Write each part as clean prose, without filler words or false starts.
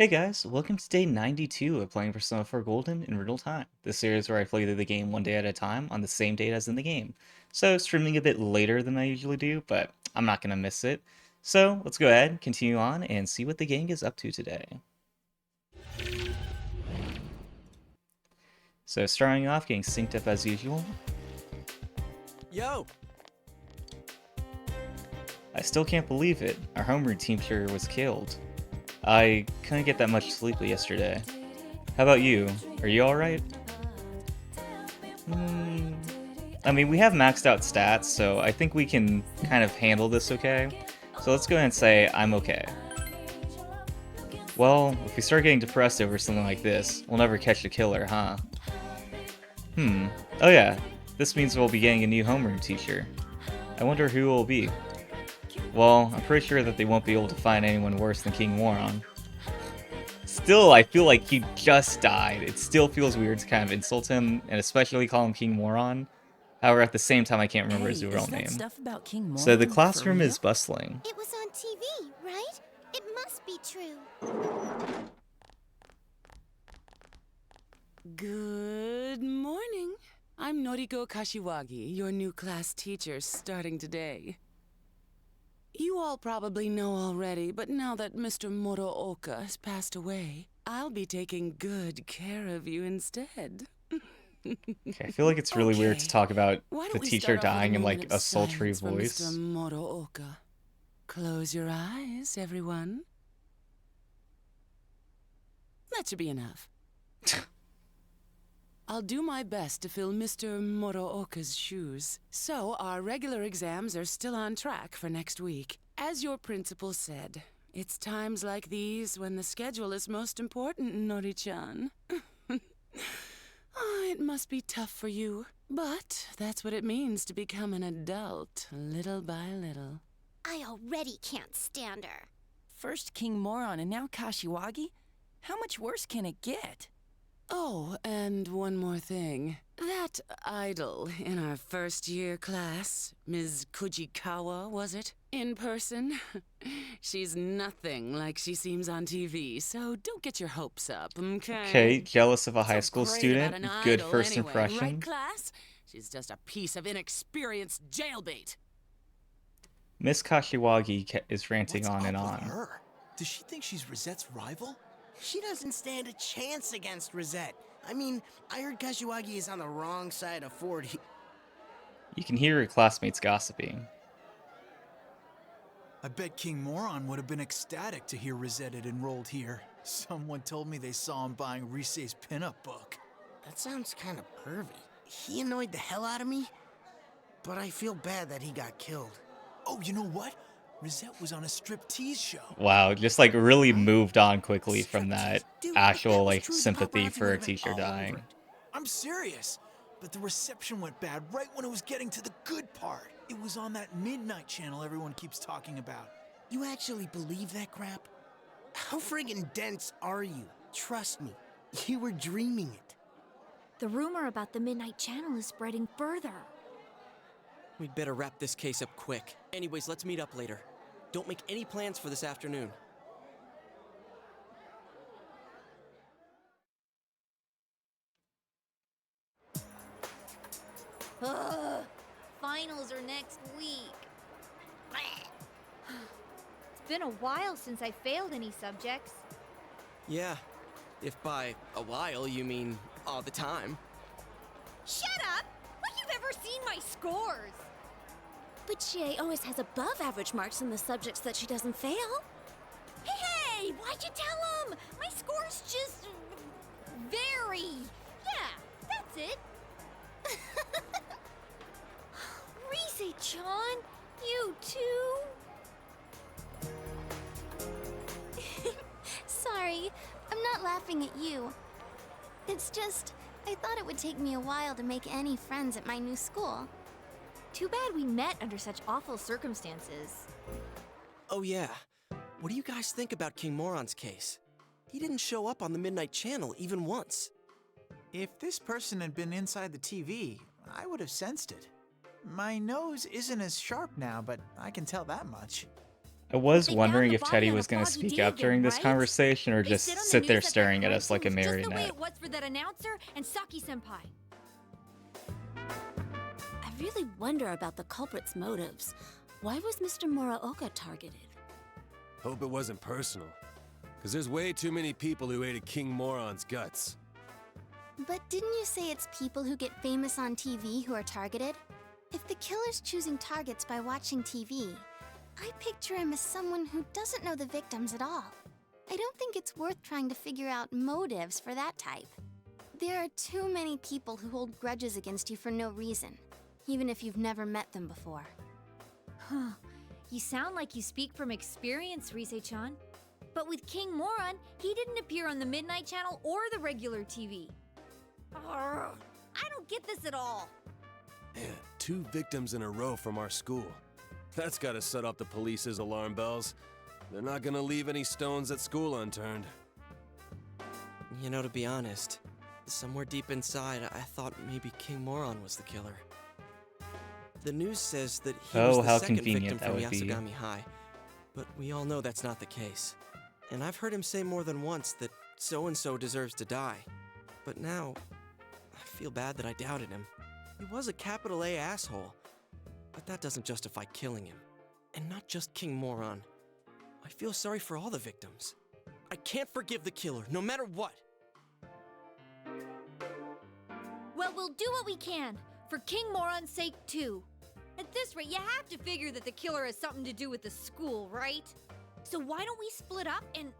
Hey guys, welcome to day 92 of playing Persona 4 Golden in real time. This series where I play through the game one day at a time on the same date as in the game. So streaming a bit later than I usually do, but I'm not gonna miss it. So let's go ahead, continue on, and see what the gang is up to today. So starting off, getting synced up as usual. Yo! I still can't believe it. Our homeroom teacher was killed. I couldn't get that much sleep yesterday. How about you? Are you alright? I mean, we have maxed out stats, so I think we can kind of handle this okay. So let's go ahead and say I'm okay. Well, if we start getting depressed over something like this, we'll never catch the killer, huh? Oh yeah, this means we'll be getting a new homeroom teacher. I wonder who it will be. Well, I'm pretty sure that they won't be able to find anyone worse than King Moron. Still, I feel like he just died. It still feels weird to kind of insult him, and especially call him King Moron. However, at the same time, I can't remember his real name. Stuff about King Moron So the for classroom real? is bustling. It was on TV, right? It must be true. Good morning. I'm Noriko Kashiwagi, your new class teacher starting today. You all probably know already, but now that Mr. Morooka has passed away, I'll be taking good care of you instead. Okay, I feel like it's really weird to talk about Why don't the we teacher start off with dying in moment like of a sultry silence for voice. Mr. Morooka. Close your eyes, everyone. That should be enough. I'll do my best to fill Mr. Morooka's shoes. So, our regular exams are still on track for next week. As your principal said, it's times like these when the schedule is most important, Nori-chan. Oh, it must be tough for you. But that's what it means to become an adult, little by little. I already can't stand her. First King Moron and now Kashiwagi? How much worse can it get? Oh, and one more thing. That idol in our first-year class, Ms. Kujikawa, was it? In person? She's nothing like she seems on TV, so don't get your hopes up, okay? Okay, jealous of a high What's so school great student. about an Good idol first anyway, impression. right, class? She's just a piece of inexperienced jailbait. Miss Kashiwagi is ranting What's on up and with on. her? Does she think she's Rosette's rival? She doesn't stand a chance against Rosette. I mean, I heard Kashiwagi is on the wrong side of 40. You can hear her classmates gossiping. I bet King Moron would have been ecstatic to hear Rosette had enrolled here. Someone told me they saw him buying Rise's pinup book. That sounds kind of pervy. He annoyed the hell out of me, but I feel bad that he got killed. Oh, you know what? Rosette was on a striptease show. Wow, just like really moved on quickly from Striptease. that Dude, if actual that was like true, the sympathy paparazzi for a would've been teacher all over dying. it. I'm serious. But the reception went bad right when it was getting to the good part. It was on that midnight channel everyone keeps talking about. You actually believe that crap? How friggin' dense are you? Trust me, you were dreaming it. The rumor about the Midnight Channel is spreading further. We'd better wrap this case up quick. Anyways, let's meet up later. Don't make any plans for this afternoon. Ugh, finals are next week. It's been a while since I failed any subjects. Yeah, if by a while you mean all the time. Shut up! Like you've ever seen my scores! But Chie always has above average marks in the subjects that she doesn't fail. Hey, why'd you tell him? My score's just... very... Yeah, that's it. Rise-chan, you too? Sorry, I'm not laughing at you. It's just, I thought it would take me a while to make any friends at my new school. Too bad we met under such awful circumstances. Oh yeah, what do you guys think about King Moron's case? He didn't show up on the Midnight Channel even once. If this person had been inside the TV, I would have sensed it. My nose isn't as sharp now, but I can tell that much. I was They wondering found the if body Teddy on a was going to foggy speak day up again, during this right? conversation or They just said on the sit there news that staring that at us like a person was just the way marionette. it was for that announcer and Saki-senpai. I really wonder about the culprit's motives. Why was Mr. Muraoka targeted? Hope it wasn't personal. Because there's way too many people who hated King Moron's guts. But didn't you say it's people who get famous on TV who are targeted? If the killer's choosing targets by watching TV, I picture him as someone who doesn't know the victims at all. I don't think it's worth trying to figure out motives for that type. There are too many people who hold grudges against you for no reason, even if you've never met them before. Huh. You sound like you speak from experience, Rise-chan. But with King Moron, he didn't appear on the Midnight Channel or the regular TV. Arrgh, I don't get this at all. Man, 2 victims in a row from our school. That's gotta set off the police's alarm bells. They're not gonna leave any stones at school unturned. You know, to be honest, somewhere deep inside, I thought maybe King Moron was the killer. The news says that he Oh, was the how second convenient victim that from would be. Yasugami High, but we all know that's not the case. And I've heard him say more than once that so-and-so deserves to die. But now, I feel bad that I doubted him. He was a capital A asshole, but that doesn't justify killing him. And not just King Moron. I feel sorry for all the victims. I can't forgive the killer, no matter what. Well, we'll do what we can, for King Moron's sake too. At this rate, you have to figure that the killer has something to do with the school, right? So why don't we split up and...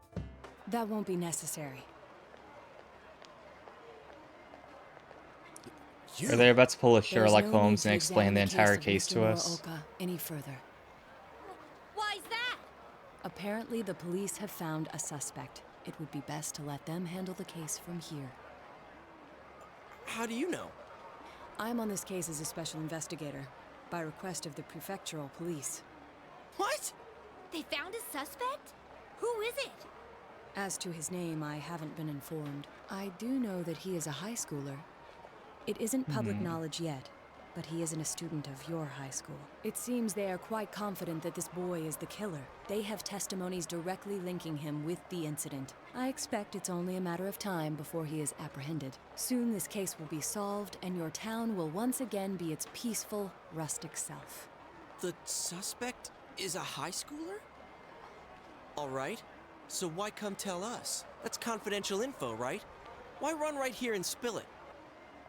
That won't be necessary. Are they about to pull a There's Sherlock no Holmes need and to explain the examine entire of case Mr. to us? Muraoka any further. Why's that? Apparently, the police have found a suspect. It would be best to let them handle the case from here. How do you know? I'm on this case as a special investigator, by request of the prefectural police. What? They found a suspect? Who is it? As to his name, I haven't been informed. I do know that he is a high schooler. It isn't public knowledge yet, but he isn't a student of your high school. It seems they are quite confident that this boy is the killer. They have testimonies directly linking him with the incident. I expect it's only a matter of time before he is apprehended. Soon this case will be solved, and your town will once again be its peaceful, rustic self. The suspect is a high schooler? All right. So why come tell us? That's confidential info, right? Why run right here and spill it?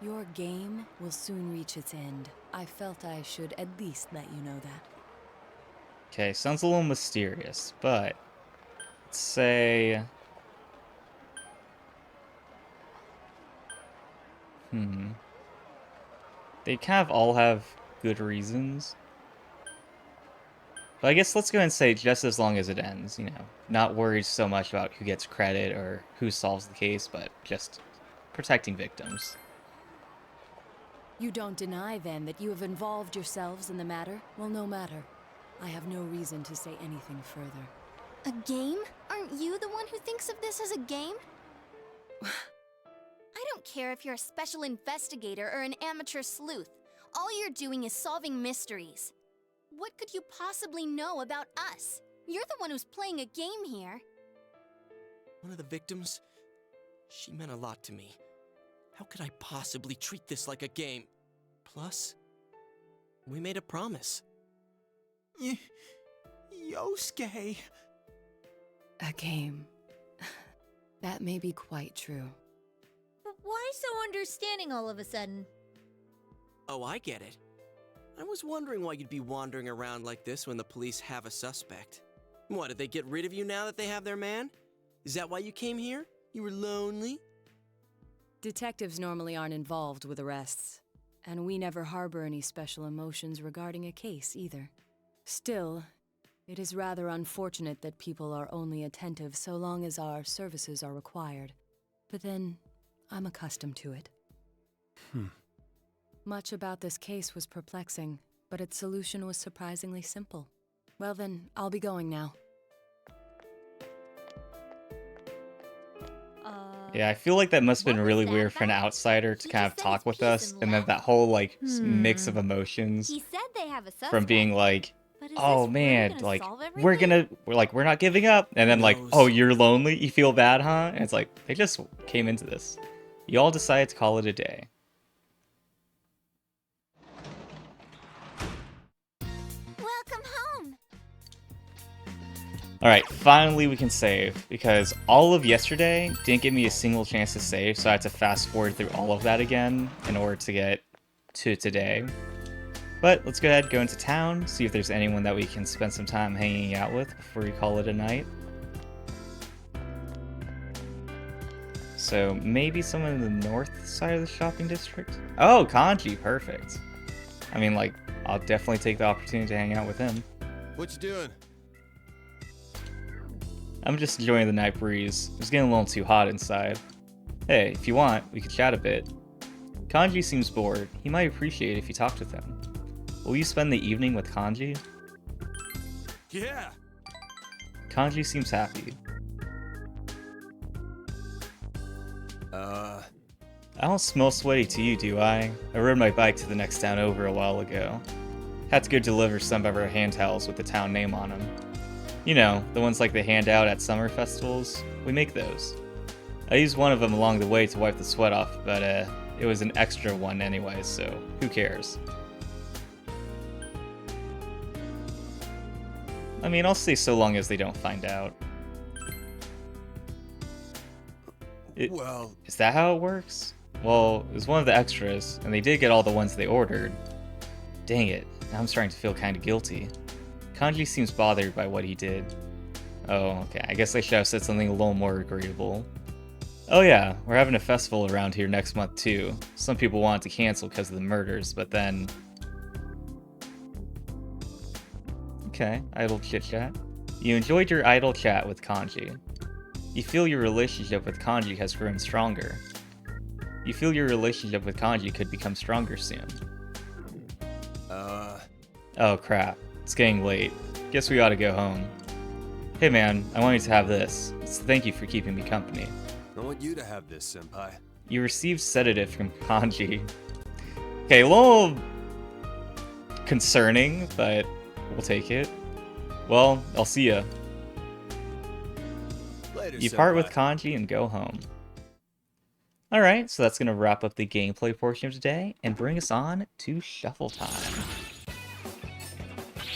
Your game will soon reach its end. I felt I should at least let you know that. Okay, sounds a little mysterious, but let's say... They kind of all have good reasons. But I guess let's go ahead and say just as long as it ends, you know. Not worried so much about who gets credit or who solves the case, but just protecting victims. You don't deny, then, that you have involved yourselves in the matter? Well, no matter. I have no reason to say anything further. A game? Aren't you the one who thinks of this as a game? I don't care if you're a special investigator or an amateur sleuth. All you're doing is solving mysteries. What could you possibly know about us? You're the one who's playing a game here. One of the victims? She meant a lot to me. How could I possibly treat this like a game? Plus, we made a promise. Yosuke. A game. That may be quite true. Why so understanding all of a sudden? Oh, I get it. I was wondering why you'd be wandering around like this when the police have a suspect. What, did they get rid of you now that they have their man? Is that why you came here? You were lonely? Detectives normally aren't involved with arrests, and we never harbor any special emotions regarding a case either. Still, it is rather unfortunate that people are only attentive so long as our services are required. But then, I'm accustomed to it. Much about this case was perplexing, but its solution was surprisingly simple. Well then, I'll be going now. Yeah, I feel like that must have been What was really that weird for an about? outsider to He kind just of said talk it's with peace us, and and then love. that whole, like, mix of emotions He said they have a suspect. from being like, But is oh this really man, gonna like solve everything? we're not giving up, and then like, knows? oh, you're lonely, you feel bad, huh? And it's like they just came into this. You all decided to call it a day. Welcome home! Alright, finally we can save, because all of yesterday didn't give me a single chance to save, so I had to fast forward through all of that again in order to get to today. But let's go ahead and go into town, see if there's anyone that we can spend some time hanging out with before we call it a night. So maybe someone in the north side of the shopping district? Oh, Kanji, perfect. I mean, like, I'll definitely take the opportunity to hang out with him. What you doing? I'm just enjoying the night breeze. It's getting a little too hot inside. Hey, if you want, we could chat a bit. Kanji seems bored. He might appreciate it if you talked with him. Will you spend the evening with Kanji? Yeah! Kanji seems happy. I don't smell sweaty to you, do I? I rode my bike to the next town over a while ago. Had to go deliver some of our hand towels with the town name on them. You know, the ones like they hand out at summer festivals. We make those. I used one of them along the way to wipe the sweat off, but it was an extra one anyway, so who cares? I mean, I'll stay so long as they don't find out. Well... Is that how it works? Well, it was one of the extras, and they did get all the ones they ordered. Dang it, now I'm starting to feel kinda guilty. Kanji seems bothered by what he did. Oh, okay, I guess I should have said something a little more agreeable. Oh yeah, we're having a festival around here next month too. Some people wanted to cancel because of the murders, but then... Okay, idle chit-chat. You enjoyed your idle chat with Kanji. You feel your relationship with Kanji has grown stronger. You feel your relationship with Kanji could become stronger soon. Oh crap, it's getting late. Guess we ought to go home. Hey man, I want you to have this. It's a thank you for keeping me company. I want you to have this, senpai. You received sedative from Kanji. Okay, a little concerning, but we'll take it. Well, I'll see ya. Later, You part with senpai. Kanji and go home. Alright, so that's going to wrap up the gameplay portion of today and bring us on to shuffle time.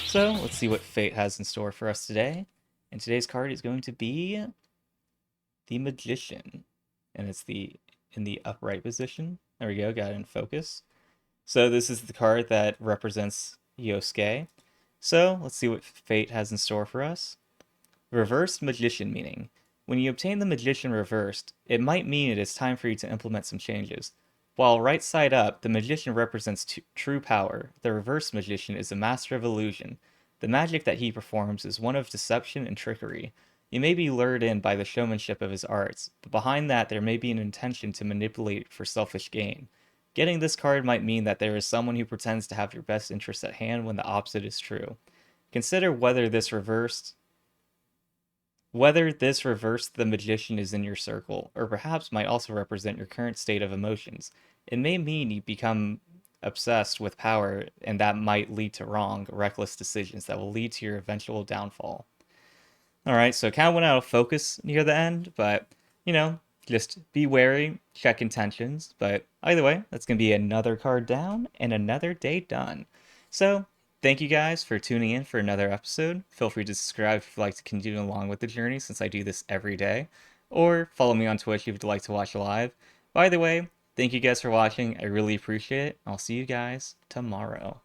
So, let's see what fate has in store for us today. And today's card is going to be the Magician. And it's in the upright position. There we go, got it in focus. So this is the card that represents Yosuke. So, let's see what fate has in store for us. Reversed Magician meaning. When you obtain the Magician reversed, it might mean it is time for you to implement some changes. While right side up, the Magician represents true power. The Reversed Magician is a master of illusion. The magic that he performs is one of deception and trickery. You may be lured in by the showmanship of his arts, but behind that there may be an intention to manipulate for selfish gain. Getting this card might mean that there is someone who pretends to have your best interests at hand when the opposite is true. Consider whether this reversed the Magician is in your circle, or perhaps might also represent your current state of emotions. It may mean you become obsessed with power, and that might lead to wrong, reckless decisions that will lead to your eventual downfall. Alright, so it kind of went out of focus near the end, but, you know, just be wary, check intentions, but either way, that's going to be another card down and another day done. So, thank you guys for tuning in for another episode. Feel free to subscribe if you'd like to continue along with the journey, since I do this every day. Or follow me on Twitch if you'd like to watch live. By the way, thank you guys for watching. I really appreciate it. I'll see you guys tomorrow.